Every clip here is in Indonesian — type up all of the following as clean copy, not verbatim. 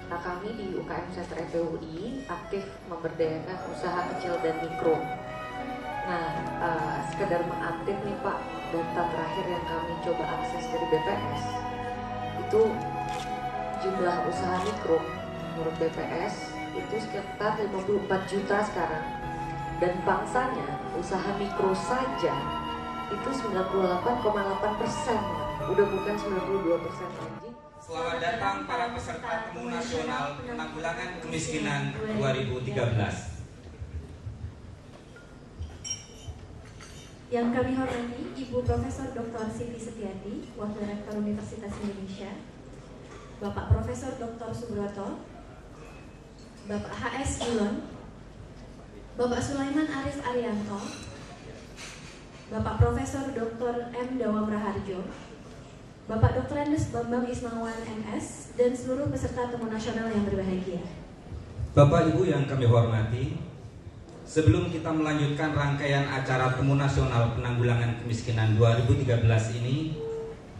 Nah, kami di UKM Center FPUI aktif memberdayakan usaha kecil dan mikro. Nah, sekedar mengupdate nih Pak, data terakhir yang kami coba akses dari BPS, itu jumlah usaha mikro menurut BPS itu sekitar 54 juta sekarang. Dan bangsanya usaha mikro saja itu 98,8%, udah bukan 92% lagi. Selamat datang para peserta Temu Nasional Penanggulangan Kemiskinan 2013. Yang kami hormati Ibu Profesor Dr. Siti Setiati, Wakil Rektor Universitas Indonesia, Bapak Profesor Dr. Subroto, Bapak HS Gilon, Bapak Sulaiman Arif Arianto, Bapak Profesor Dr. M. Dawam Raharjo, Bapak Dr. Andes Bambang Ismawan MS, dan seluruh peserta Temu Nasional yang berbahagia. Bapak Ibu yang kami hormati, sebelum kita melanjutkan rangkaian acara Temu Nasional Penanggulangan Kemiskinan 2013 ini,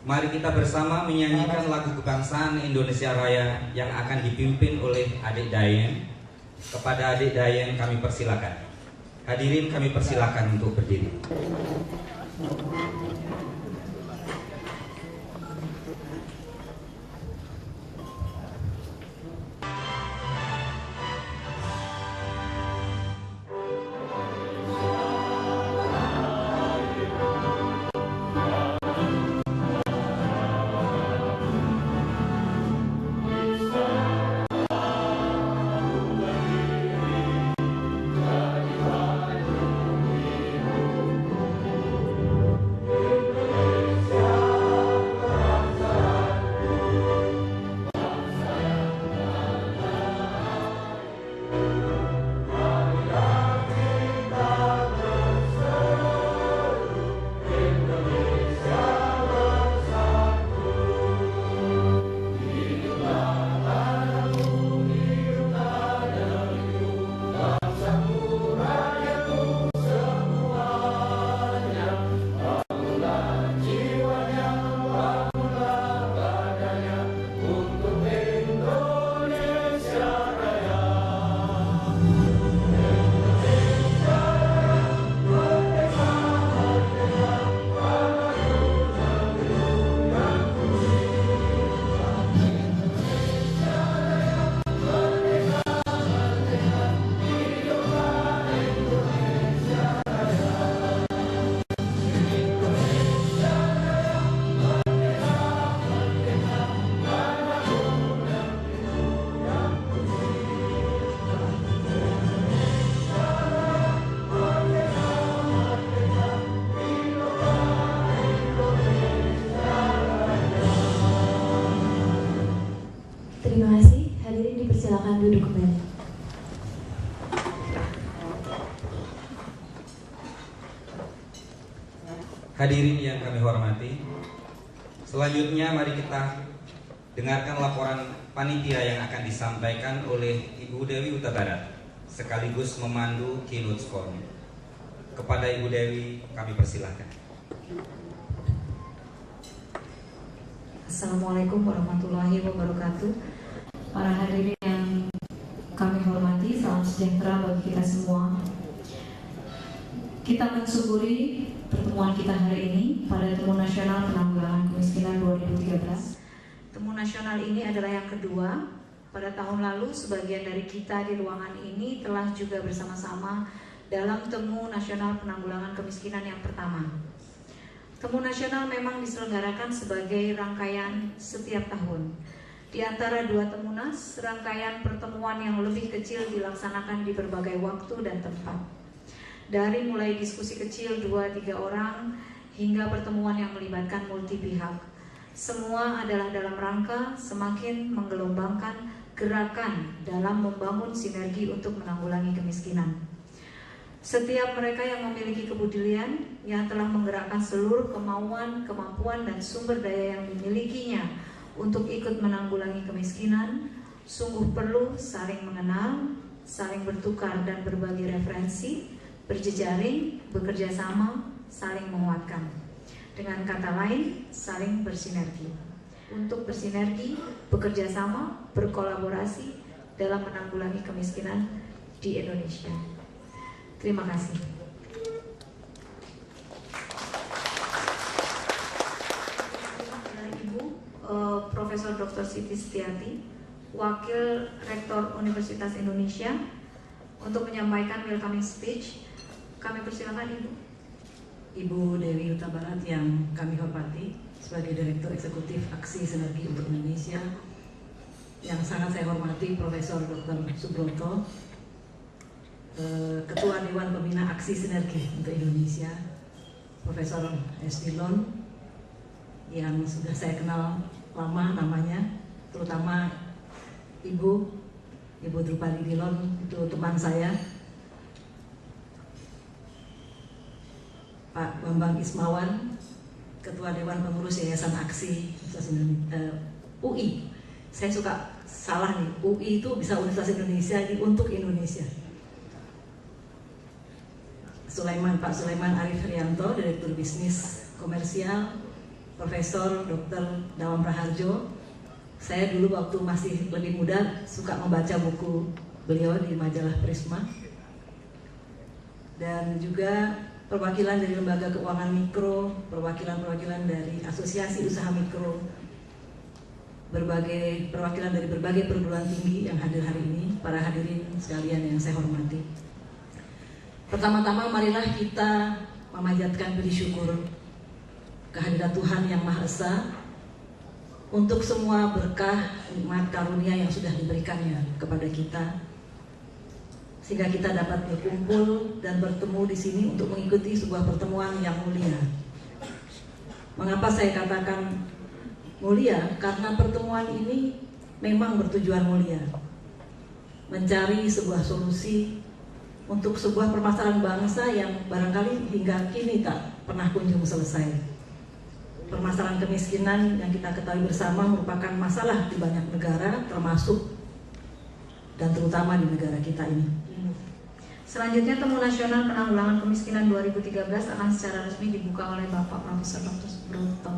mari kita bersama menyanyikan lagu kebangsaan Indonesia Raya yang akan dipimpin oleh Adik Dayen. Kepada Adik Dayen kami persilakan. Hadirin kami persilakan untuk berdiri. duduk kembali. Hadirin yang kami hormati, selanjutnya mari kita dengarkan laporan panitia yang akan disampaikan oleh Ibu Dewi Huta Barat sekaligus memandu keynote forum. Kepada Ibu Dewi kami persilahkan. Assalamualaikum warahmatullahi wabarakatuh. Para hadirin yang kami hormati, salam sejahtera bagi kita semua. Kita mensyukuri pertemuan kita hari ini pada Temu Nasional Penanggulangan Kemiskinan 2013. Temu nasional ini adalah yang kedua. Pada tahun lalu sebagian dari kita di ruangan ini telah juga bersama-sama dalam Temu Nasional Penanggulangan Kemiskinan yang pertama. Temu nasional memang diselenggarakan sebagai rangkaian setiap tahun. Di antara dua Temunas, rangkaian pertemuan yang lebih kecil dilaksanakan di berbagai waktu dan tempat. Dari mulai diskusi kecil 2-3 orang hingga pertemuan yang melibatkan multi pihak. Semua adalah dalam rangka semakin menggelombangkan gerakan dalam membangun sinergi untuk menanggulangi kemiskinan. Setiap mereka yang memiliki kepedulian, yang telah menggerakkan seluruh kemauan, kemampuan, dan sumber daya yang dimilikinya untuk ikut menanggulangi kemiskinan, sungguh perlu saling mengenal, saling bertukar dan berbagi referensi, berjejaring, bekerja sama, saling menguatkan. Dengan kata lain, saling bersinergi. Untuk bersinergi, bekerja sama, berkolaborasi dalam menanggulangi kemiskinan di Indonesia. Terima kasih. Ibu Profesor Dr. Siti Setiati, Wakil Rektor Universitas Indonesia, untuk menyampaikan welcoming speech. Kami persilakan Ibu. Ibu Dewi Huta Barat yang kami hormati sebagai Direktur Eksekutif Aksi Sinergi untuk Indonesia, yang sangat saya hormati Profesor Dr. Subroto, Ketua Dewan Pembina Aksi Sinergi untuk Indonesia, Profesor S. Dilon, yang sudah saya kenal lama namanya, terutama Ibu Drupadi Dilon, itu teman saya. Pak Bambang Ismawan, Ketua Dewan Pengurus Yayasan Aksi UI. Saya suka salah nih, UI itu bisa Universitas Indonesia, ini untuk Indonesia. Pak Sulaiman Arif Rianto, Direktur Bisnis Komersial, Profesor Dr. Dawam Raharjo. Saya dulu waktu masih lebih muda suka membaca buku beliau di majalah Prisma. Dan juga perwakilan dari Lembaga Keuangan Mikro, perwakilan dari Asosiasi Usaha Mikro, perwakilan dari berbagai perguruan tinggi yang hadir hari ini, para hadirin sekalian yang saya hormati. Pertama-tama marilah kita memanjatkan puji syukur kehadirat Tuhan Yang Maha Esa untuk semua berkah, nikmat, karunia yang sudah diberikannya kepada kita, sehingga kita dapat berkumpul dan bertemu di sini untuk mengikuti sebuah pertemuan yang mulia. Mengapa saya katakan mulia? Karena pertemuan ini memang bertujuan mulia, mencari sebuah solusi untuk sebuah permasalahan bangsa yang barangkali hingga kini tak pernah kunjung selesai. Permasalahan kemiskinan yang kita ketahui bersama merupakan masalah di banyak negara, termasuk dan terutama di negara kita ini. Selanjutnya Temu Nasional Penanggulangan Kemiskinan 2013 akan secara resmi dibuka oleh Bapak Profesor Dr. Subroto.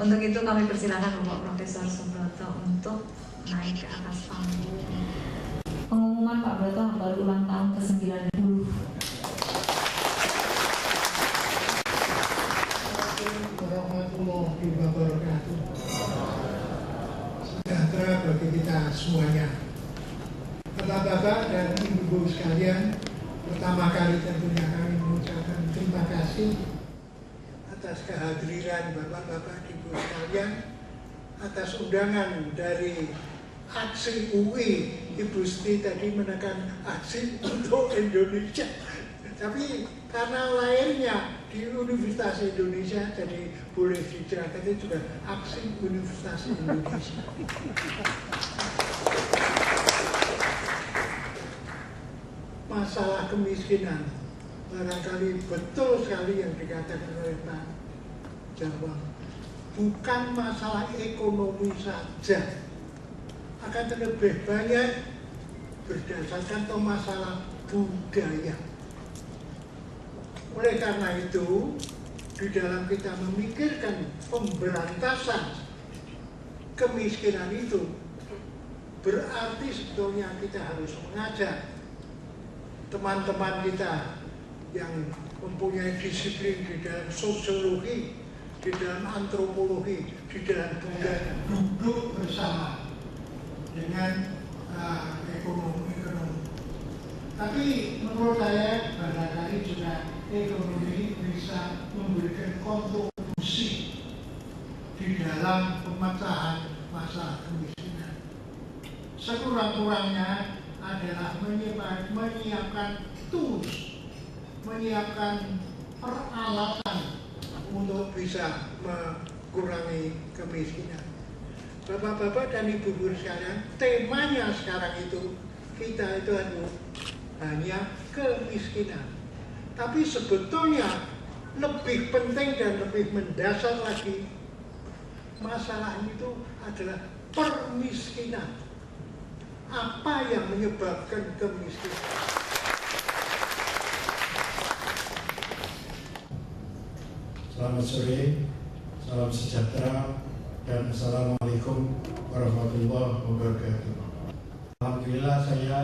Untuk itu kami persilakan Bapak Profesor Subroto untuk naik ke atas panggung. Pengumuman Pak Broto baru ulang tahun ke-90. Warahmatullahi wabarakatuh. Sejahtera bagi kita semuanya. Bapak-bapak dan ibu-ibu sekalian, pertama kali tentunya kami mengucapkan terima kasih atas kehadiran bapak-bapak ibu sekalian, atas undangan dari Aksi UI. Ibu Siti tadi menekan aksi untuk Indonesia, tapi karena lahirnya di Universitas Indonesia, jadi boleh dijelaskan juga Aksi Universitas Indonesia. masalah kemiskinan barangkali betul sekali yang dikatakan oleh Pak Jawang, bukan masalah ekonomi saja, akan lebih banyak berdasarkan masalah budaya. Oleh karena itu, di dalam kita memikirkan pemberantasan kemiskinan itu, berarti sebetulnya kita harus mengajak teman-teman kita yang mempunyai disiplin di dalam sosiologi, di dalam antropologi, di dalam budaya, duduk bersama dengan ekonomi. Tapi menurut saya barangkali juga ekonomi bisa memberikan kontribusi di dalam pemecahan masalah kemiskinan. Sekurang-kurangnya adalah menyiapkan tools, menyiapkan peralatan untuk bisa mengurangi kemiskinan. Bapak-bapak dan ibu-ibu sekalian, temanya sekarang itu kita itu hanya kemiskinan. Tapi sebetulnya lebih penting dan lebih mendasar lagi, masalah itu adalah permiskinan. Apa yang menyebabkan kemiskinan? Selamat sore, salam sejahtera, dan Assalamualaikum warahmatullahi wabarakatuh. Alhamdulillah saya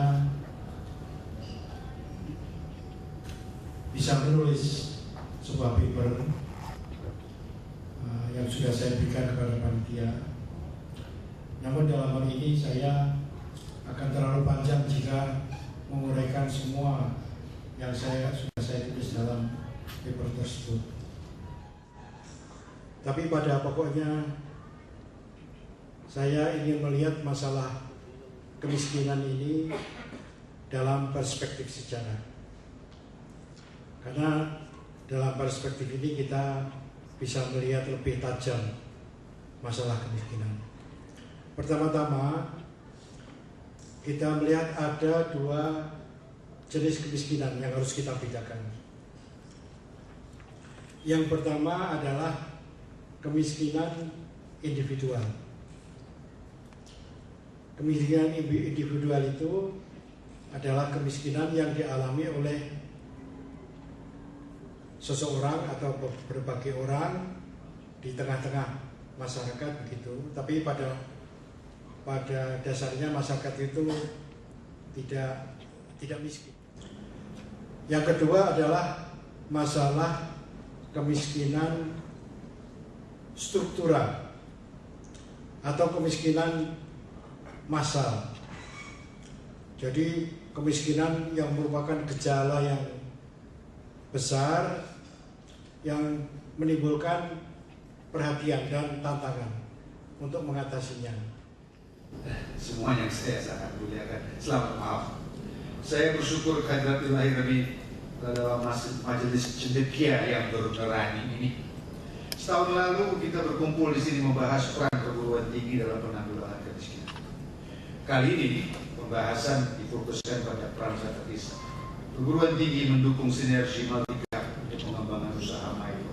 bisa menulis sebuah paper yang sudah saya berikan kepada panitia. Namun dalam hal ini saya akan terlalu panjang jika menguraikan semua yang sudah saya tulis dalam paper tersebut. Tapi pada pokoknya saya ingin melihat masalah kemiskinan ini dalam perspektif sejarah. Karena dalam perspektif ini kita bisa melihat lebih tajam masalah kemiskinan. Pertama-tama kita melihat ada dua jenis kemiskinan yang harus kita bedakan. Yang pertama adalah kemiskinan individual. Kemiskinan individual itu adalah kemiskinan yang dialami oleh seseorang atau berbagai orang di tengah-tengah masyarakat begitu. Tapi pada dasarnya masyarakat itu tidak miskin. Yang kedua adalah masalah kemiskinan struktural atau kemiskinan massal. Jadi kemiskinan yang merupakan gejala yang besar yang menimbulkan perhatian dan tantangan untuk mengatasinya. Semua yang saya sangat muliakan. Selamat maaf. Saya bersyukur kehadirat ilahi kami dalam majelis cendekia yang bernurani ini. Setahun lalu kita berkumpul di sini membahas peran perguruan tinggi dalam penanggulangan kemiskinan. Kali ini pembahasan difokuskan pada peran strategis perguruan tinggi mendukung sinergi multi-pihak untuk pengembangan usaha mikro.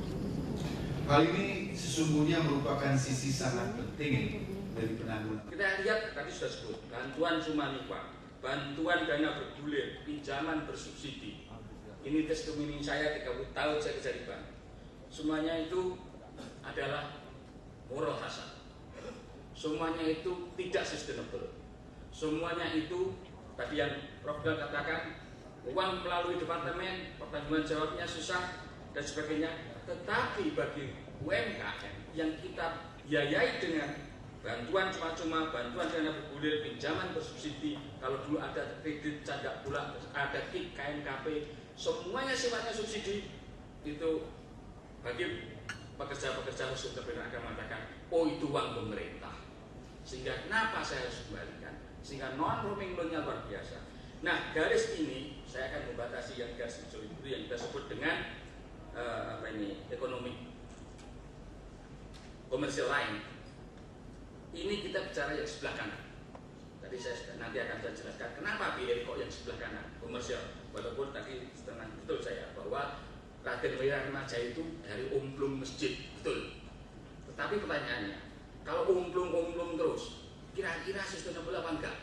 Hal ini sesungguhnya merupakan sisi sangat penting dari penanggulangan. Kita lihat tadi sudah sebut bantuan Sumanipa, bantuan dana bergulir, pinjaman bersubsidi. Ini testimoni saya 30 tahun saya kerja di bank. Semuanya itu adalah moral hazard. Semuanya itu tidak sustainable. Semuanya itu tadi yang Prof. katakan, uang melalui departemen, pertanggungan jawabnya susah dan sebagainya. Tetapi bagi UMKM yang kita biayai dengan bantuan cuma-cuma, bantuan dana bergulir, pinjaman bersubsidi, kalau dulu ada kredit canda bulan, ada KIK, KNKP, semuanya sifatnya subsidi, itu bagi pekerja-pekerja khusus terpidana akan mengatakan, oh itu uang pemerintah. Sehingga kenapa saya harus kembalikan? Sehingga non-roaming loan-nya luar biasa. Nah, garis ini saya akan membatasi yang garis hijau itu yang kita sebut dengan ekonomi komersial lain. Ini kita bicara yang sebelah kanan. Tadi nanti akan saya jelaskan kenapa BRI kok yang sebelah kanan komersial. Walaupun tadi setengah betul saya bahwa Raden Wira Remaja itu dari umplung masjid, betul. Tetapi pertanyaannya, kalau umplung terus, kira-kira sustainable apa enggak?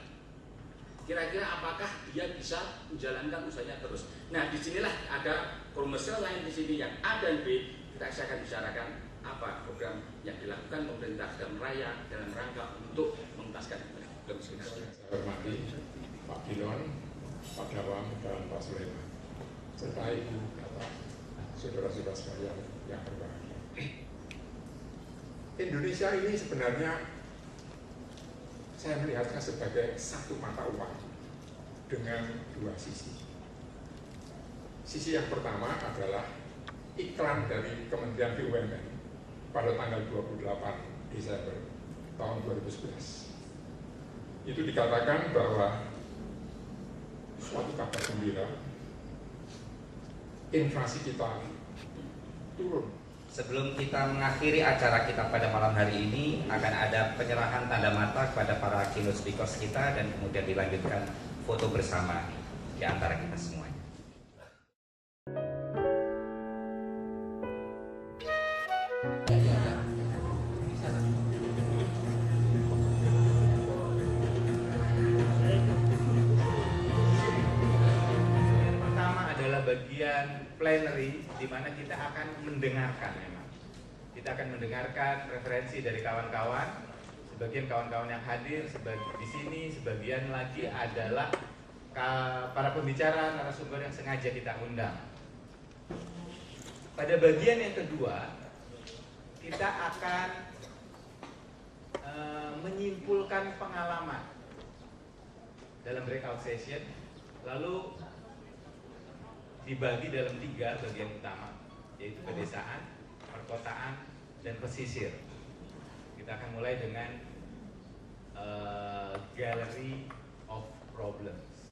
Kira-kira apakah dia bisa menjalankan usahanya terus? Nah, disinilah ada komersial lain di sini yang A dan B. Saya akan bicarakan apa program yang dilakukan pemerintah dalam rangka untuk mengentaskan kemiskinan. Saya hormati Pak Gilon, Pak Dawang, dan Pak Sulaiman, serta Ibu Bapak, saudara-saudara sekalian yang berbahagia. Indonesia ini sebenarnya saya melihatnya sebagai satu mata uang dengan dua sisi. Sisi yang pertama adalah iklan dari Kementerian BUMN pada tanggal 28 Desember tahun 2011. Itu dikatakan bahwa suatu kabar gembira, inflasi kita turun. Sebelum kita mengakhiri acara kita pada malam hari ini, akan ada penyerahan tanda mata kepada para keynote speakers kita dan kemudian dilanjutkan foto bersama di antara kita semuanya. Yang pertama adalah bagian plenary, di mana kita akan mendengarkan memang. Kita akan mendengarkan referensi dari kawan-kawan. Sebagian kawan-kawan yang hadir di sini, sebagian lagi adalah para pembicara, narasumber yang sengaja kita undang. Pada bagian yang kedua, kita akan menyimpulkan pengalaman dalam breakout session, lalu dibagi dalam 3 bagian utama, yaitu pedesaan, perkotaan, dan pesisir. Kita akan mulai dengan Gallery of Problems.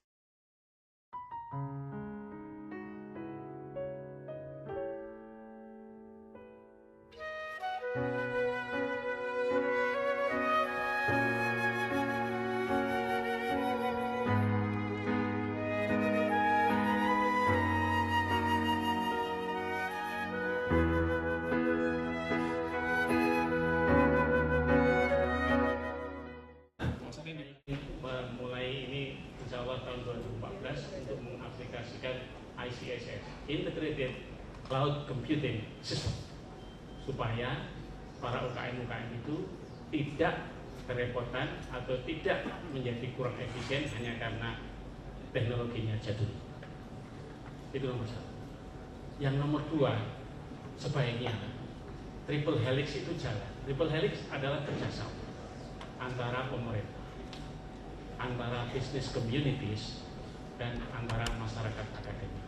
untuk mengaplikasikan ICSS, Integrated Cloud Computing System, supaya para UKM-UKM itu tidak kerepotan atau tidak menjadi kurang efisien hanya karena teknologinya jadul. Itu nomor 1. Yang nomor 2, sebaiknya triple helix itu jalan. Triple helix adalah kerjasama antara pemerintah, antara business communities, dan antara masyarakat akademik.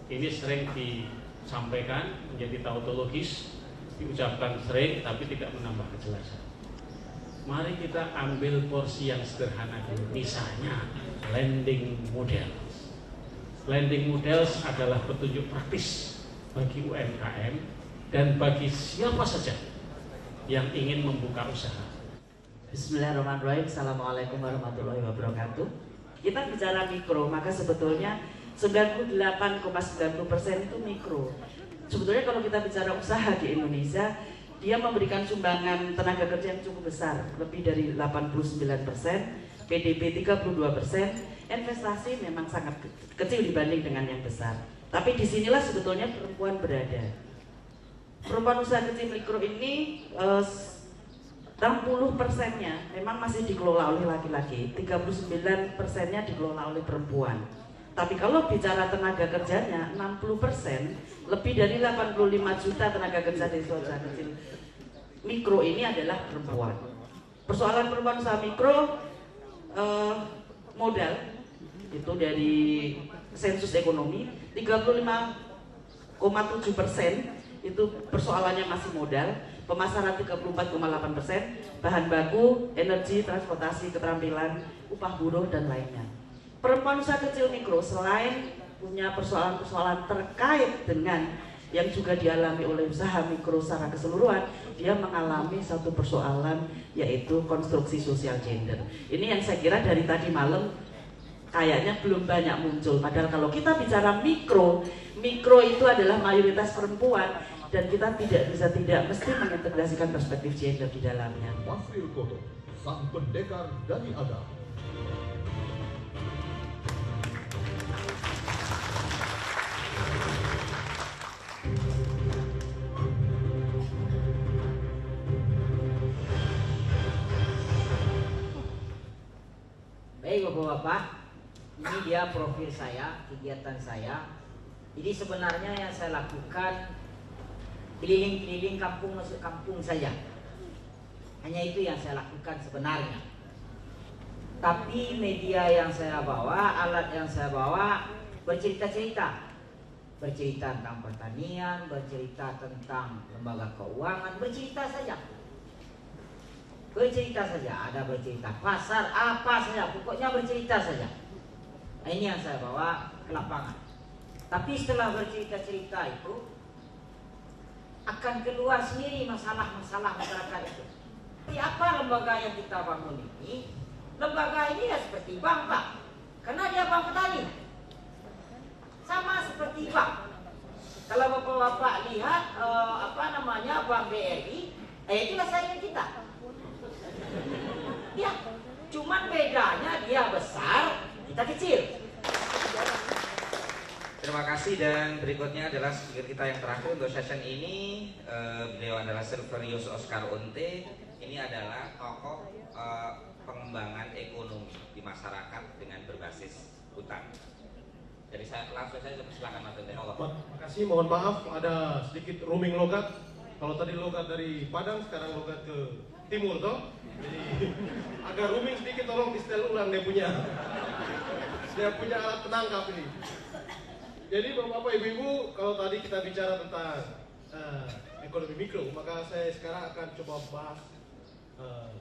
Ini sering disampaikan menjadi tautologis, diucapkan sering tapi tidak menambah kejelasan. Mari kita ambil porsi yang sederhana dulu, misalnya lending models. Lending models adalah petunjuk praktis bagi UMKM dan bagi siapa saja yang ingin membuka usaha. Bismillahirrahmanirrahim. Assalamualaikum warahmatullahi wabarakatuh. Kita bicara mikro, maka sebetulnya 98,90% itu mikro. Sebetulnya kalau kita bicara usaha di Indonesia, dia memberikan sumbangan tenaga kerja yang cukup besar, lebih dari 89%, PDB 32%, investasi memang sangat kecil dibanding dengan yang besar. Tapi disinilah sebetulnya perempuan berada. Perempuan usaha kecil mikro ini 60%-nya memang masih dikelola oleh laki-laki, 39%-nya dikelola oleh perempuan. Tapi kalau bicara tenaga kerjanya, 60%, lebih dari 85 juta tenaga kerja di usaha kecil mikro ini adalah perempuan. Persoalan perempuan usaha mikro, modal, itu dari sensus ekonomi, 35,7% itu persoalannya masih modal, pemasaran 34,8%, bahan baku, energi, transportasi, keterampilan, upah buruh, dan lainnya. Perempuan usaha kecil mikro selain punya persoalan-persoalan terkait dengan yang juga dialami oleh usaha mikro secara keseluruhan, dia mengalami satu persoalan yaitu konstruksi sosial gender. Ini yang saya kira dari tadi malam kayaknya belum banyak muncul. Padahal kalau kita bicara mikro itu adalah mayoritas perempuan dan kita tidak mesti mengintegrasikan perspektif gender di dalamnya. Wasril Koto, sang pendekar dari Adam. Baik Bapak-Bapak, ini dia profil saya, kegiatan saya. Jadi sebenarnya yang saya lakukan keliling-keliling kampung masuk kampung saja. Hanya itu yang saya lakukan sebenarnya. Tapi media yang saya bawa, alat yang saya bawa bercerita-cerita. Bercerita tentang pertanian, bercerita tentang lembaga keuangan, bercerita saja. Bercerita saja, ada bercerita pasar, apa saja, pokoknya bercerita saja. Nah, ini yang saya bawa ke lapangan. Tapi setelah bercerita-cerita itu akan keluar sendiri masalah-masalah masyarakat itu. Jadi apa lembaga yang kita bangun ini? Lembaga ini ya seperti bank, Pak. Karena dia bank petani. Sama seperti bank. Kalau Bapak-bapak lihat Bank BRI, itulah saingan kita. Ya, cuman bedanya dia besar, kita kecil. Terima kasih, dan berikutnya adalah speaker kita yang terakhir untuk session ini. Beliau adalah Silverius Oscar Unte. Ini adalah tokoh pengembangan ekonomi di masyarakat dengan berbasis hutan. Jadi saya langsung saja silakan Mas Unte. Terima kasih, mohon maaf ada sedikit roaming logat. Kalau tadi logat dari Padang, sekarang logat ke timur toh. Jadi agak roaming sedikit, tolong di setel ulang dia punya alat penangkap ini. Jadi Bapak-bapak Ibu-ibu, kalau tadi kita bicara tentang ekonomi mikro, maka saya sekarang akan coba bahas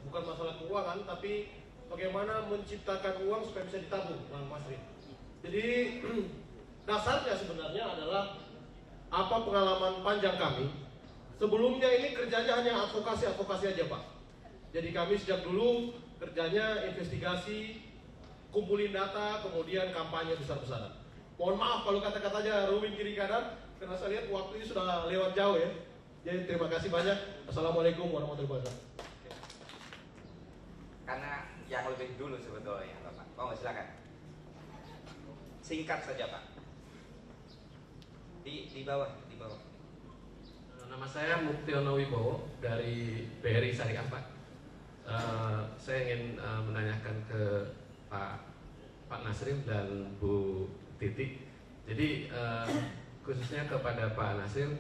bukan masalah keuangan, tapi bagaimana menciptakan uang supaya bisa ditabung, Mas Rin. Jadi dasarnya sebenarnya adalah apa pengalaman panjang kami. Sebelumnya ini kerjanya hanya advokasi aja, Pak. Jadi kami sejak dulu kerjanya investigasi, kumpulin data, kemudian kampanye besar-besaran. Mohon maaf kalau kata-katanya roaming kiri kanan, karena saya lihat waktu ini sudah lewat jauh ya. Jadi terima kasih banyak. Assalamualaikum warahmatullahi wabarakatuh. Karena yang lebih dulu sebetulnya, Bapak. Mau silakan. Singkat saja, Pak. Di bawah. Nama saya Muktiono Wibowo dari BRI Syariah, Pak. Saya ingin menanyakan ke Pak Nasrim dan Bu Titi. Jadi khususnya kepada Pak Nasrim,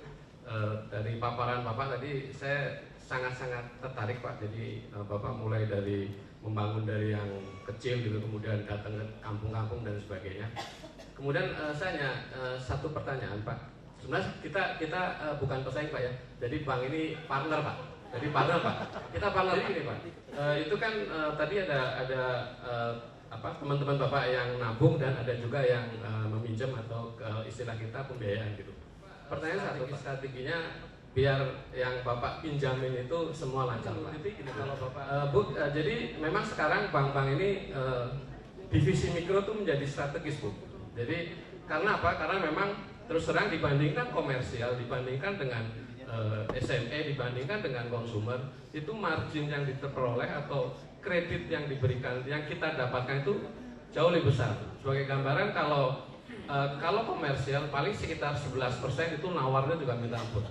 dari paparan Bapak tadi saya sangat-sangat tertarik, Pak. Jadi Bapak mulai dari membangun dari yang kecil gitu, kemudian datang ke kampung-kampung dan sebagainya. Kemudian saya satu pertanyaan, Pak. Sebenarnya kita bukan pesaing, Pak ya. Jadi bank ini partner, Pak. Jadi partner, Pak. Kita partner ini, Pak. Itu kan tadi ada teman-teman Bapak yang nabung dan ada juga yang meminjam atau istilah kita pembiayaan gitu. Pertanyaan satu, strateginya biar yang Bapak pinjamin itu semua lancar, Pak. Bu, jadi memang sekarang bank-bank ini divisi mikro itu menjadi strategis, Bu. Jadi karena apa? Karena memang terus terang dibandingkan komersial, dibandingkan dengan SME, dibandingkan dengan konsumer, itu margin yang diperoleh atau kredit yang diberikan, yang kita dapatkan itu jauh lebih besar. Sebagai gambaran, kalau komersial paling sekitar 11% itu nawarnya juga minta ampun.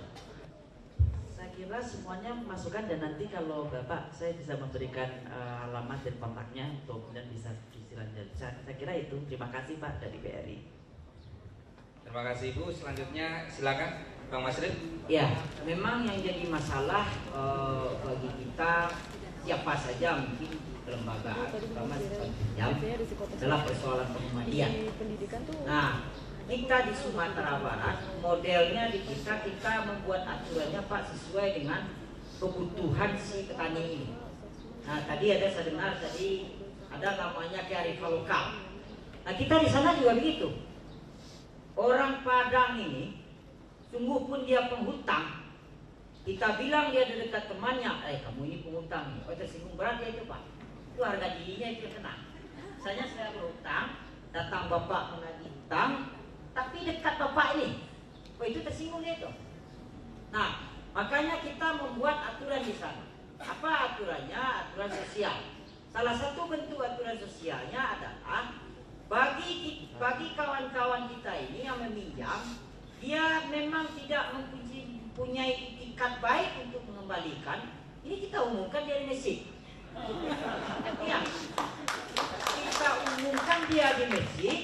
Saya kira semuanya masukan, dan nanti kalau Bapak saya bisa memberikan alamat dan kontaknya untuk kemudian bisa dilanjutkan. Saya kira itu. Terima kasih Pak dari BRI. Terima kasih Ibu. Selanjutnya silakan Bang Masrin. Ya, memang yang jadi masalah bagi kita siapa saja mungkin kelembagaan, terutama yang adalah persoalan pengembalian. Nah, kita di Sumatera Barat modelnya di kita membuat aturannya Pak sesuai dengan kebutuhan si petani ini. Nah, tadi saya dengar tadi ada namanya kearifan lokal. Nah, kita di sana juga begitu. Orang Padang ini sungguh pun dia penghutang, kita bilang dia ada dekat temannya, kamu ini penghutang nih, tersinggung berat dia itu Pak. Itu harga dirinya itu kena. Misalnya saya berhutang, datang bapak menagih hutang, tapi dekat bapak ini, itu tersinggung dia itu. Nah, makanya kita membuat aturan di sana. Apa aturannya? Aturan sosial. Salah satu bentuk aturan sosialnya adalah bagi kawan-kawan kita ini yang meminjam, dia memang tidak mempunyai itikat baik untuk mengembalikan. Ini kita umumkan dari masjid. Ya, kita umumkan dia di masjid,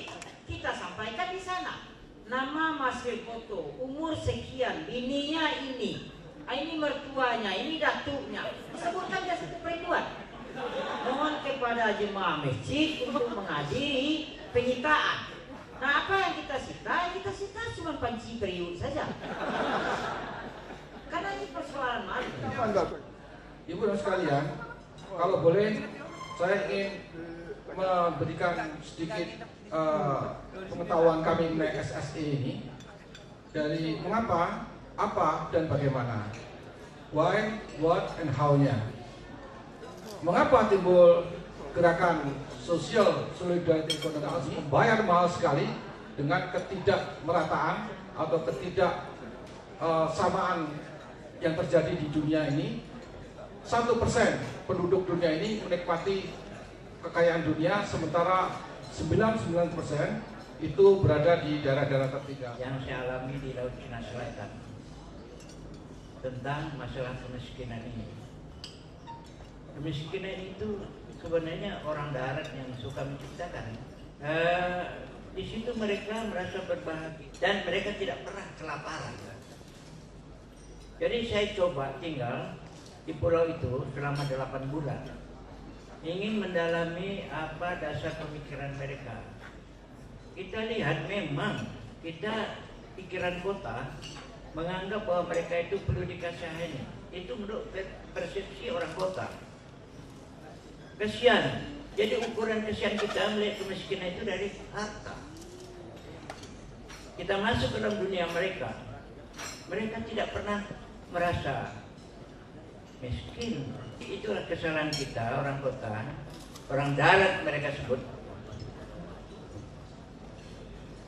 kita sampaikan di sana. Nama Masri foto, umur sekian, bininya ini mertuanya, ini datuknya. Disebutkan dia satu perinduan. Mohon kepada jemaah masjid untuk menghadiri penyitaan. Nah, apa yang kita sita? Kita sita cuma panci periuk saja. Karena ini persoalan malu. Ibu dan sekalian, kalau boleh saya ingin memberikan sedikit pengetahuan kami mengenai SSI ini, dari mengapa, apa, dan bagaimana, why, what, and how-nya. Mengapa timbul gerakan sosial solidarity ekonomi membayar mahal sekali dengan ketidakmerataan atau ketidaksamaan yang terjadi di dunia ini. 1% penduduk dunia ini menikmati kekayaan dunia, sementara 99% itu berada di daerah-daerah tertinggal. Yang saya alami di Laut Cina Selatan tentang masalah kemiskinan ini. Kemiskinan itu sebenarnya orang darat yang suka menciptakan. Di situ mereka merasa berbahagia dan mereka tidak pernah kelaparan. Jadi saya coba tinggal di pulau itu selama 8 bulan, ingin mendalami apa dasar pemikiran mereka. Kita lihat memang kita pikiran kota menganggap bahwa mereka itu perlu dikasihani. Itu menurut persepsi orang kota. Kesian. Jadi ukuran kesian kita melihat kemiskinan itu dari harta. Kita masuk ke dalam dunia mereka. Mereka tidak pernah merasa miskin. Itulah kesalahan kita orang kota, orang darat mereka sebut,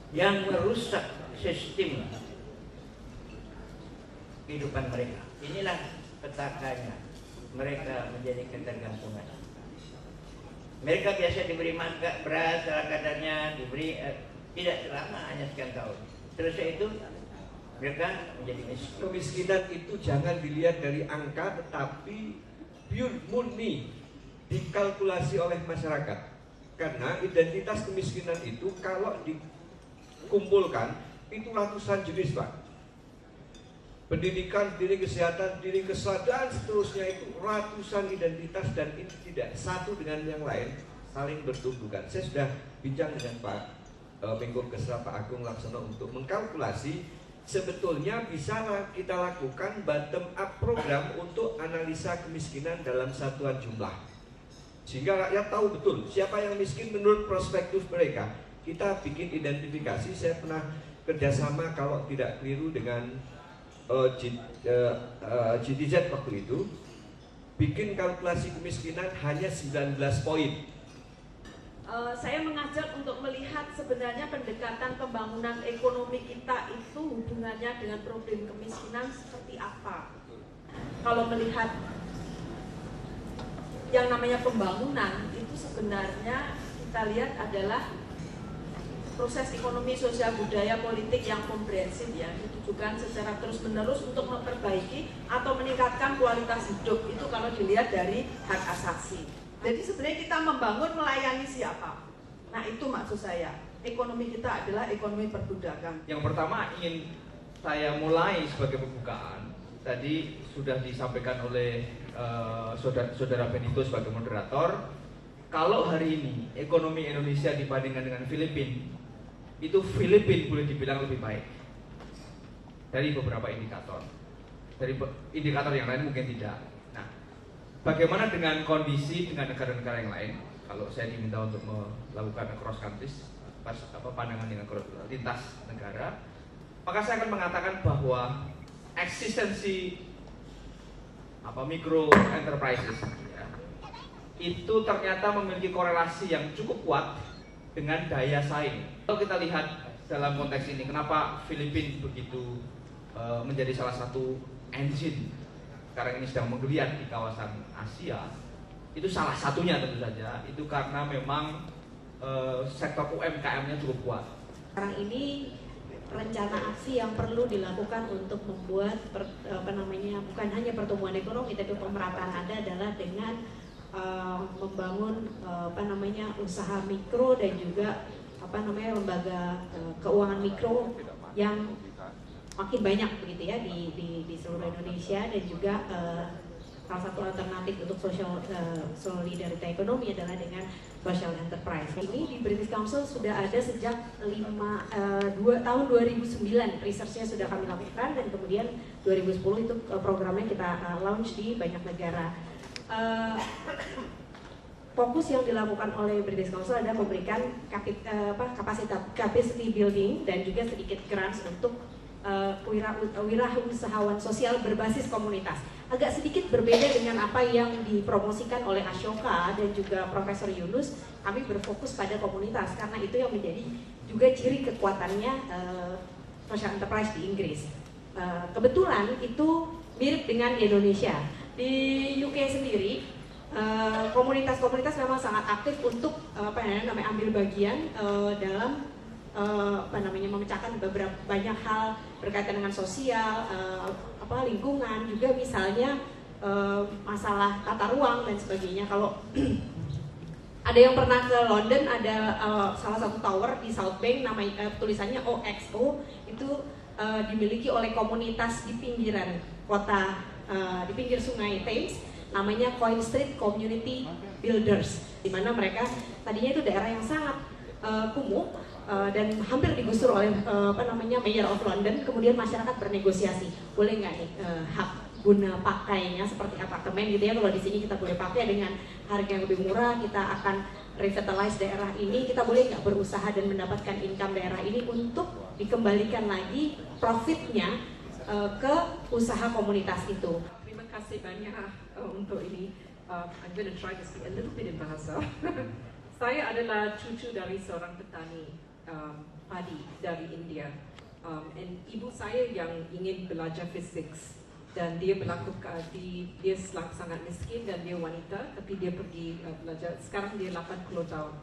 yang merusak sistem kehidupan mereka. Inilah petakanya mereka menjadi ketergantungan. Mereka biasa diberi makan beras salah kadarnya, diberi tidak selama, hanya sekian tahun. Selesai itu mereka menjadi miskin. Kemiskinan itu jangan dilihat dari angka, tetapi murni dikalkulasi oleh masyarakat. Karena identitas kemiskinan itu kalau dikumpulkan itu ratusan jenis, Pak. Pendidikan, diri kesehatan, diri kesadaran, seterusnya itu ratusan identitas, dan ini tidak satu dengan yang lain saling bertumbukan. Saya sudah bincang dengan Pak Menko Kesra, Pak Agung Laksono untuk mengkalkulasi sebetulnya bisa kita lakukan bottom up program untuk analisa kemiskinan dalam satuan jumlah, sehingga rakyat tahu betul siapa yang miskin menurut perspektif mereka. Kita bikin identifikasi. Saya pernah kerjasama kalau tidak keliru dengan GTZ waktu itu, bikin kalkulasi kemiskinan hanya 19 poin. Saya mengajak untuk melihat sebenarnya pendekatan pembangunan ekonomi kita itu hubungannya dengan problem kemiskinan seperti apa. Kalau melihat yang namanya pembangunan itu sebenarnya kita lihat adalah proses ekonomi, sosial, budaya, politik yang komprehensif, ya, ditujukan secara terus-menerus untuk memperbaiki atau meningkatkan kualitas hidup. Itu kalau dilihat dari hak asasi. Jadi sebenarnya kita membangun melayani siapa? Nah, itu maksud saya. Ekonomi kita adalah ekonomi perbudakan. Yang pertama ingin saya mulai sebagai pembukaan. Tadi sudah disampaikan oleh saudara Benito sebagai moderator. Kalau hari ini ekonomi Indonesia dibandingkan dengan Filipina, itu Filipina boleh dibilang lebih baik dari beberapa indikator. Dari indikator yang lain mungkin tidak. Nah, bagaimana dengan kondisi dengan negara-negara yang lain? Kalau saya diminta untuk melakukan cross country, pandangan dengan lintas negara, maka saya akan mengatakan bahwa eksistensi micro enterprises itu ternyata memiliki korelasi yang cukup kuat dengan daya saing. Kalau kita lihat dalam konteks ini, kenapa Filipina begitu menjadi salah satu engine sekarang ini sedang menggeliat di kawasan Asia, itu salah satunya tentu saja itu karena memang sektor UMKM-nya cukup kuat. Sekarang ini rencana aksi yang perlu dilakukan untuk membuat bukan hanya pertumbuhan ekonomi tapi pemerataan ada adalah dengan membangun usaha mikro dan juga lembaga keuangan mikro yang makin banyak begitu ya di seluruh Indonesia, dan juga salah satu alternatif untuk solidarity ekonomi adalah dengan social enterprise. Ini di British Council sudah ada sejak tahun 2009, researchnya sudah kami lakukan, dan kemudian 2010 itu programnya kita launch di banyak negara. Fokus yang dilakukan oleh British Council adalah memberikan capacity building dan juga sedikit grants untuk wirausahawan sosial berbasis komunitas. Agak sedikit berbeda dengan apa yang dipromosikan oleh Ashoka dan juga Profesor Yunus. Kami berfokus pada komunitas karena itu yang menjadi juga ciri kekuatannya social enterprise di Inggris. Kebetulan itu mirip dengan di Indonesia. Di UK sendiri komunitas-komunitas memang sangat aktif untuk ambil bagian dalam memecahkan beberapa banyak hal berkaitan dengan sosial, lingkungan, juga misalnya masalah tata ruang dan sebagainya. Kalau ada yang pernah ke London, ada salah satu tower di South Bank namanya tulisannya OXO, itu dimiliki oleh komunitas di pinggiran kota, di pinggir sungai Thames, namanya Coin Street Community Builders, di mana mereka tadinya itu daerah yang sangat kumuh dan hampir digusur oleh Mayor of London. Kemudian masyarakat bernegosiasi, boleh nggak nih hak guna pakainya seperti apartemen gitu ya, kalau di sini kita boleh pakai dengan harga yang lebih murah, kita akan revitalize daerah ini, kita boleh nggak berusaha dan mendapatkan income daerah ini untuk dikembalikan lagi profitnya ke usaha komunitas itu. Terima kasih banyak untuk ini. I'm going to try to speak a little bit in bahasa. Saya adalah cucu dari seorang petani padi dari India, and ibu saya yang ingin belajar fisik, dan dia dia sangat miskin dan dia wanita, tapi dia pergi belajar. Sekarang dia 80 tahun.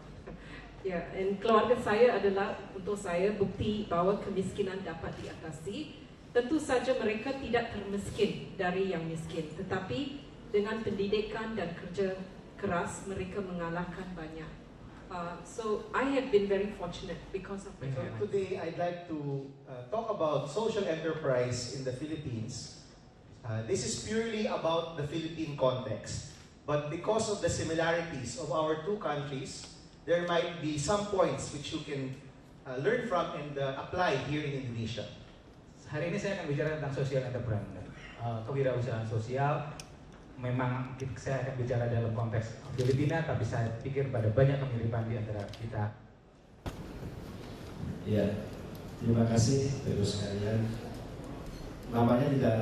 Ya, dan keluarga saya adalah untuk saya bukti bahwa kemiskinan dapat diatasi. Tentu saja mereka tidak termiskin dari yang miskin, tetapi dengan pendidikan dan kerja keras mereka mengalahkan banyak. So I have been very fortunate because of my parents. Today I'd like to talk about social enterprise in the Philippines. This is purely about the Philippine context, but because of the similarities of our two countries, there might be some points which you can learn from and apply here in Indonesia. Hari ini saya akan bicara tentang social enterprise, kewirausahaan sosial. Memang saya akan bicara dalam konteks Filipina, tapi saya pikir pada banyak kemiripan di antara kita. Ya, terima kasih Bapak sekalian. Namanya tidak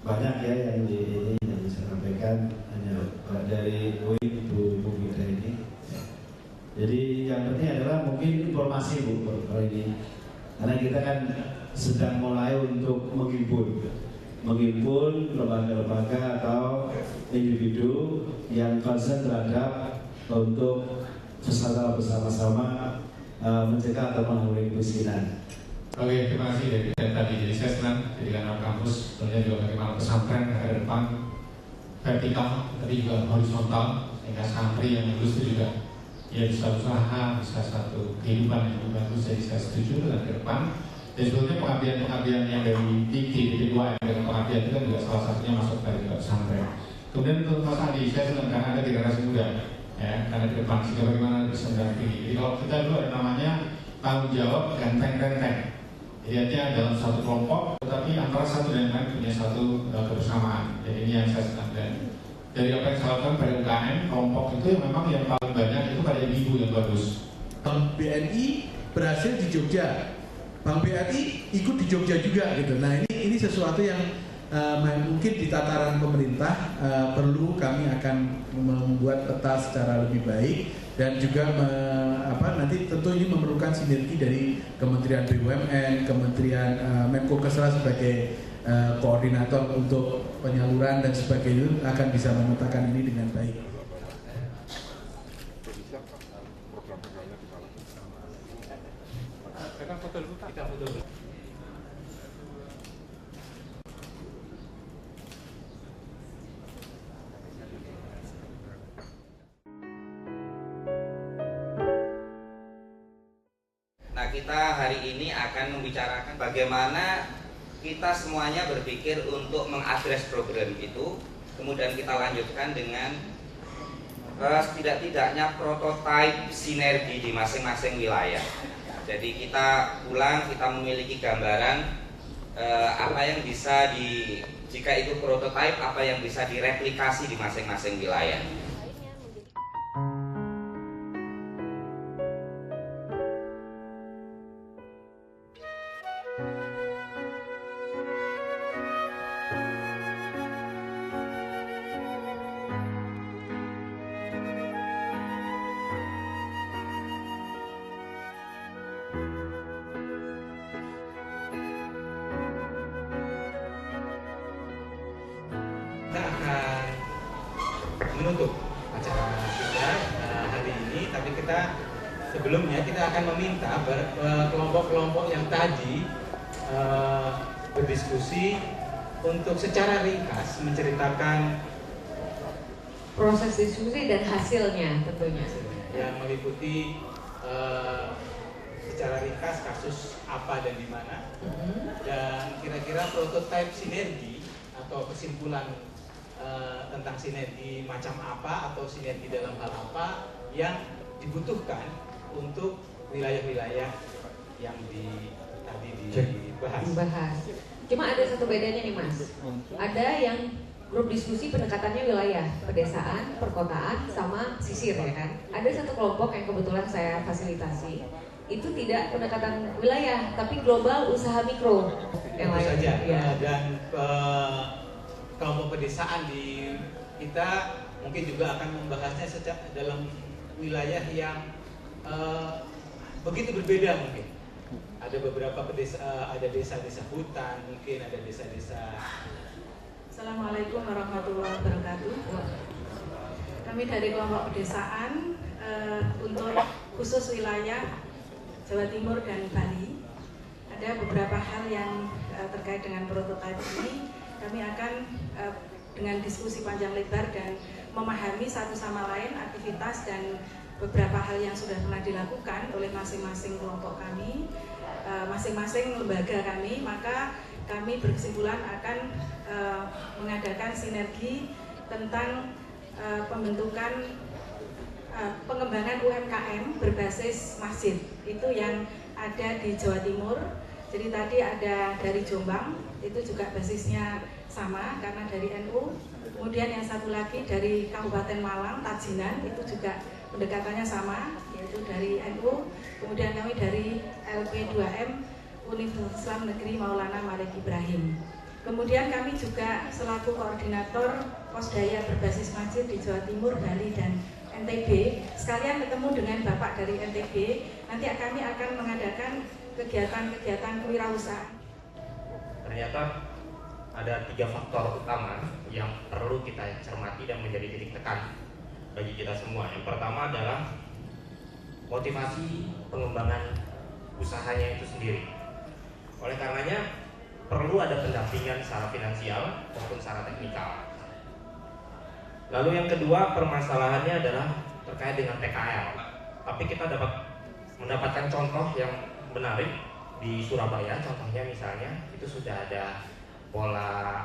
banyak ya yang disampaikan, hanya dari ibu kita ini. Jadi yang penting adalah mungkin informasi Bu kalau ini, karena kita kan sedang mulai untuk menghimpun lembaga-lembaga atau individu yang concern terhadap untuk secara bersama-sama mencegah atau menanggulangi kemiskinan. Oke, terima kasih dari tadi. Jadi saya senang jadi anak kampus, sebenarnya juga bagaimana pesantren ke depan vertikal, tapi juga horizontal, sehingga santri yang lulus itu juga ya bisa usaha, bisa satu kehidupan yang lebih bagus. Jadi saya setuju dengan ke depan. Dan sebetulnya pengabdian yang dari TIKI, kedua yang dari pengabdian itu kan juga salah satunya masuk dari pesantren. Kemudian untuk Mas Adi, saya senang karena ada generasi muda, ya, karena ke depan sehingga bagaimana bisa mendampingi. Jadi kalau kita dulu ada namanya tanggung jawab ganteng-ganteng. Jadi artinya dalam satu kelompok, tetapi antara satu dan lain punya satu kebersamaan. Jadi ini yang saya senang. Dan dari apa yang saya lakukan pada UKM, kelompok itu yang memang yang paling banyak itu pada ibu yang bagus. BNI berhasil di Jogja. Bank BRI ikut di Jogja juga gitu. Nah ini sesuatu yang mungkin di tataran pemerintah perlu kami akan membuat peta secara lebih baik dan juga nanti tentu ini memerlukan sinergi dari Kementerian BUMN, Kementerian Menko Kesra sebagai koordinator untuk penyaluran dan sebagainya akan bisa memetakan ini dengan baik. Nah, kita hari ini akan membicarakan bagaimana kita semuanya berpikir untuk mengadres program itu, kemudian kita lanjutkan dengan setidak-tidaknya prototipe sinergi di masing-masing wilayah. Jadi kita memiliki gambaran apa yang bisa jika itu prototipe, apa yang bisa direplikasi di masing-masing wilayah. Kita akan menutup acara kita hari ini, tapi sebelumnya kita akan meminta kelompok-kelompok yang tadi berdiskusi untuk secara ringkas menceritakan proses diskusi dan hasilnya tentunya. Yang meliputi secara ringkas kasus apa dan di mana, dan kira-kira prototipe sinergi atau kesimpulan tentang sinergi macam apa atau sinergi dalam hal apa yang dibutuhkan untuk wilayah-wilayah yang tadi dibahas. Cuma ada satu bedanya nih Mas. Ada yang grup diskusi pendekatannya wilayah, pedesaan, perkotaan, sama sisir ya kan. Ada satu kelompok yang kebetulan saya fasilitasi. Itu tidak pendekatan wilayah, tapi global usaha mikro. Yang lain saja. Ya. Dan kelompok pedesaan di kita mungkin juga akan membahasnya dalam wilayah yang begitu berbeda mungkin. Ada beberapa ada desa-desa hutan, mungkin ada desa-desa. Assalamualaikum warahmatullahi wabarakatuh. Kami dari kelompok pedesaan untuk khusus wilayah Jawa Timur dan Bali. Ada beberapa hal yang terkait dengan prototipe ini. Kami akan dengan diskusi panjang lebar dan memahami satu sama lain aktivitas dan beberapa hal yang sudah pernah dilakukan oleh masing-masing kelompok kami, masing-masing lembaga kami, maka kami berkesimpulan akan mengadakan sinergi tentang pembentukan pengembangan UMKM berbasis masjid. Itu yang ada di Jawa Timur. Jadi tadi ada dari Jombang, itu juga basisnya sama karena dari NU. Kemudian yang satu lagi dari Kabupaten Malang, Tajinan, itu juga pendekatannya sama, yaitu dari NU. Kemudian kami dari LP2M, Universitas Islam Negeri Maulana Malik Ibrahim. Kemudian kami juga selaku koordinator Posdaya berbasis masjid di Jawa Timur, Bali, dan NTB, sekalian ketemu dengan Bapak dari NTB, nanti kami akan mengadakan kegiatan-kegiatan kewirausahaan. Ternyata ada 3 faktor utama yang perlu kita cermati dan menjadi titik tekan bagi kita semua. Yang pertama adalah motivasi pengembangan usahanya itu sendiri. Oleh karenanya perlu ada pendampingan secara finansial maupun secara teknikal. Lalu yang kedua permasalahannya adalah terkait dengan TKL. Tapi kita mendapatkan contoh yang menarik di Surabaya. Contohnya misalnya itu sudah ada pola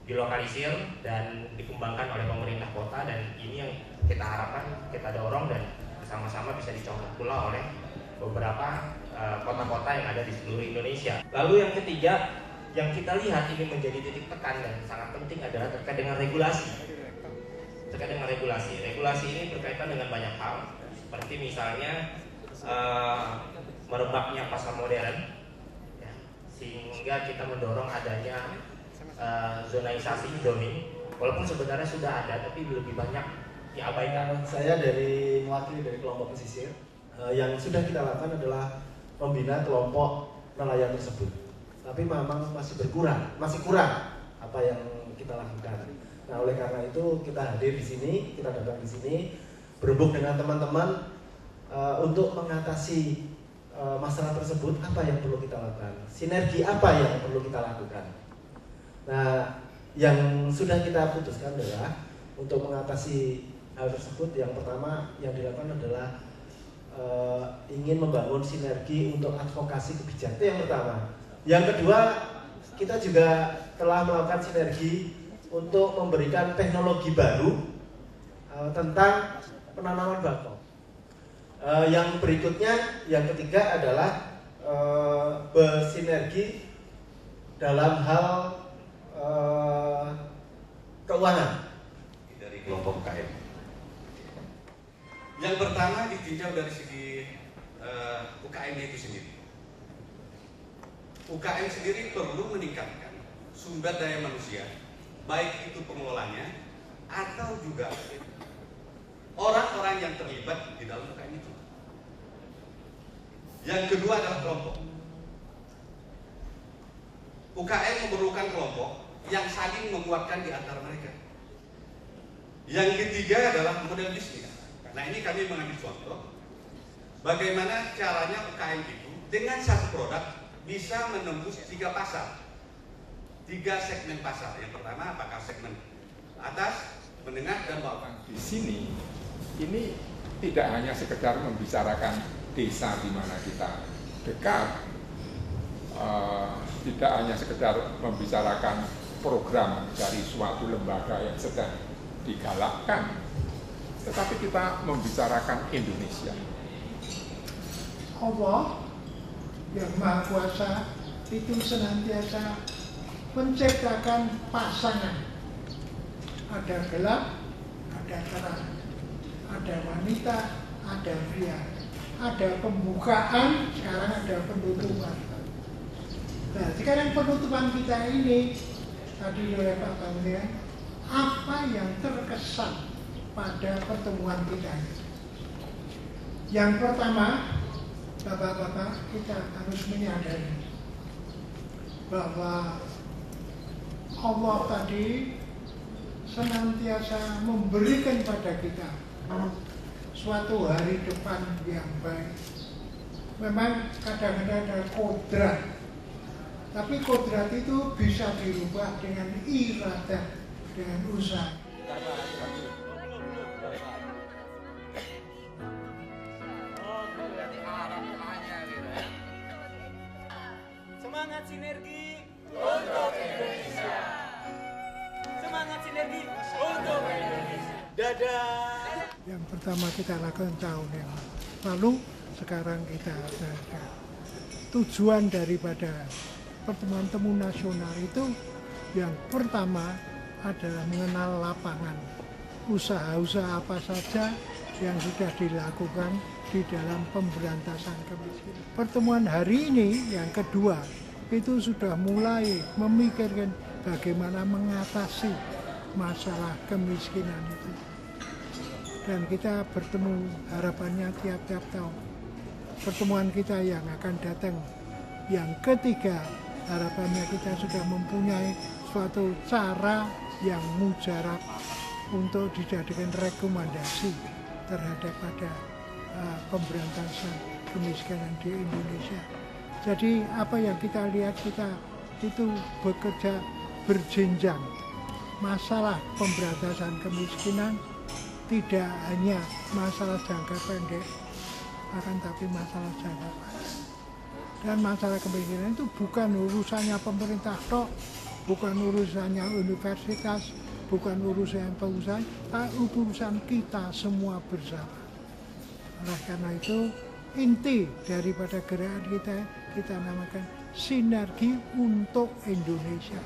dilokalisir dan dikembangkan oleh pemerintah kota, dan ini yang kita harapkan kita dorong dan bersama-sama bisa dicontoh pula oleh beberapa kota-kota yang ada di seluruh Indonesia. Lalu yang ketiga yang kita lihat ini menjadi titik tekan dan sangat penting adalah terkait dengan regulasi. Regulasi ini berkaitan dengan banyak hal, seperti misalnya merebaknya pasar modern, ya, sehingga kita mendorong adanya zonaisasi zoning, walaupun sebenarnya sudah ada tapi lebih banyak diabaikan. Saya mewakili dari kelompok pesisir. Yang sudah kita lakukan adalah membina kelompok nelayan tersebut. Tapi memang masih kurang apa yang kita lakukan. Nah, oleh karena itu kita hadir di sini, kita datang di sini berhubung dengan teman-teman untuk mengatasi masalah tersebut. Apa yang perlu kita lakukan? Sinergi apa yang perlu kita lakukan? Nah, yang sudah kita putuskan adalah untuk mengatasi hal tersebut, yang pertama yang dilakukan adalah ingin membangun sinergi untuk advokasi kebijakan. Itu yang pertama. Yang kedua, kita juga telah melakukan sinergi untuk memberikan teknologi baru tentang penanaman bakau. Yang berikutnya, yang ketiga adalah bersinergi dalam hal keuangan dari kelompok UKM. Yang pertama ditinjau dari segi UKM itu sendiri. UKM sendiri perlu meningkatkan sumber daya manusia, baik itu pengelolanya atau juga orang-orang yang terlibat di dalam UKM itu. Yang kedua adalah kelompok. UKM memerlukan kelompok yang saling menguatkan di antara mereka. Yang ketiga adalah model bisnis. Nah, ini kami mengambil contoh bagaimana caranya UKM itu dengan satu produk bisa menembus 3 pasar, 3 segmen pasar. Yang pertama apakah segmen atas, menengah, dan bawah. Di sini ini tidak hanya sekedar membicarakan desa di mana kita dekat, tidak hanya sekedar membicarakan program dari suatu lembaga yang sedang digalakkan, tetapi kita membicarakan Indonesia. Allah yang Maha Kuasa itu senantiasa menciptakan pasangan. Ada gelap, ada terang, ada wanita, ada pria, ada pembukaan, sekarang ada penutupan. Nah, sekarang penutupan kita ini tadi oleh Pak Bangnya, apa yang terkesan pada pertemuan kita? Yang pertama, Bapak-bapak, kita harus menyadari bahwa Allah tadi senantiasa memberikan pada kita suatu hari depan yang baik. Memang kadang-kadang ada kodrat, tapi kodrat itu bisa dirubah dengan iradah, dengan usaha. Semangat sinergi untuk Indonesia. Semangat sinergi untuk Indonesia. Dadah. Yang pertama kita lakukan tahun yang lalu, sekarang kita ada. Tujuan daripada pertemuan temu nasional itu yang pertama adalah mengenal lapangan. Usaha-usaha apa saja yang sudah dilakukan di dalam pemberantasan kemiskinan. Pertemuan hari ini yang kedua itu sudah mulai memikirkan bagaimana mengatasi masalah kemiskinan itu. Dan kita bertemu harapannya tiap-tiap tahun. Pertemuan kita yang akan datang yang ketiga, harapannya kita sudah mempunyai suatu cara yang mujarab untuk dijadikan rekomendasi terhadap pada pemberantasan kemiskinan di Indonesia. Jadi apa yang kita lihat, kita itu bekerja berjenjang. Masalah pemberantasan kemiskinan tidak hanya masalah jangka pendek, akan tapi masalah jangka panjang. Dan masalah kemiskinan itu bukan urusannya pemerintah tok, bukan urusannya universitas, bukan urusan pengusaha, tapi urusan kita semua bersama. Oleh karena itu, inti daripada gerakan kita namakan sinergi untuk Indonesia.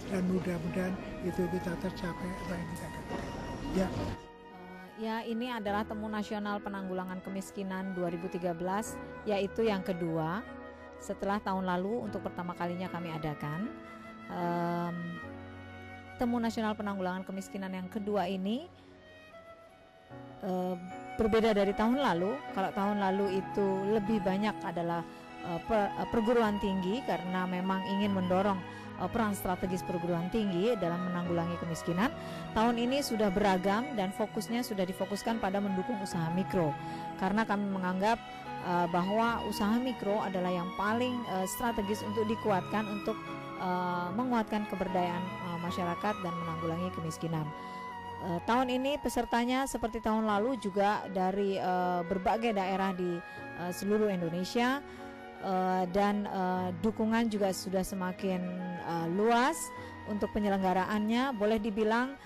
Dan mudah-mudahan itu kita tercapai apa yang kita katakan. Ya. Ya, ini adalah Temu Nasional Penanggulangan Kemiskinan 2013, yaitu yang kedua. Setelah tahun lalu untuk pertama kalinya kami adakan. Temu Nasional Penanggulangan Kemiskinan yang kedua ini berbeda dari tahun lalu. Kalau tahun lalu itu lebih banyak adalah perguruan tinggi, karena memang ingin mendorong peran strategis perguruan tinggi dalam menanggulangi kemiskinan. Tahun ini sudah beragam dan fokusnya sudah difokuskan pada mendukung usaha mikro, karena kami menganggap bahwa usaha mikro adalah yang paling strategis untuk dikuatkan untuk menguatkan keberdayaan masyarakat dan menanggulangi kemiskinan. Tahun ini pesertanya seperti tahun lalu juga dari berbagai daerah di seluruh Indonesia, dan dukungan juga sudah semakin luas untuk penyelenggaraannya. Boleh dibilang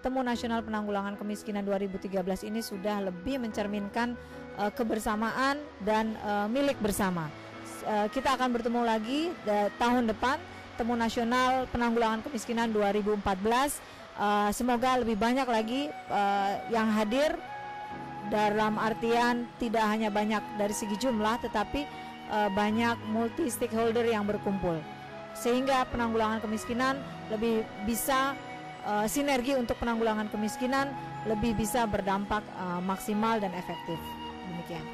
Temu Nasional Penanggulangan Kemiskinan 2013 ini sudah lebih mencerminkan kebersamaan dan milik bersama. Kita akan bertemu lagi tahun depan, Temu Nasional Penanggulangan Kemiskinan 2014. Semoga lebih banyak lagi yang hadir, dalam artian tidak hanya banyak dari segi jumlah, tetapi banyak multi stakeholder yang berkumpul, sehingga penanggulangan kemiskinan lebih bisa sinergi untuk penanggulangan kemiskinan lebih bisa berdampak maksimal dan efektif. Demikian.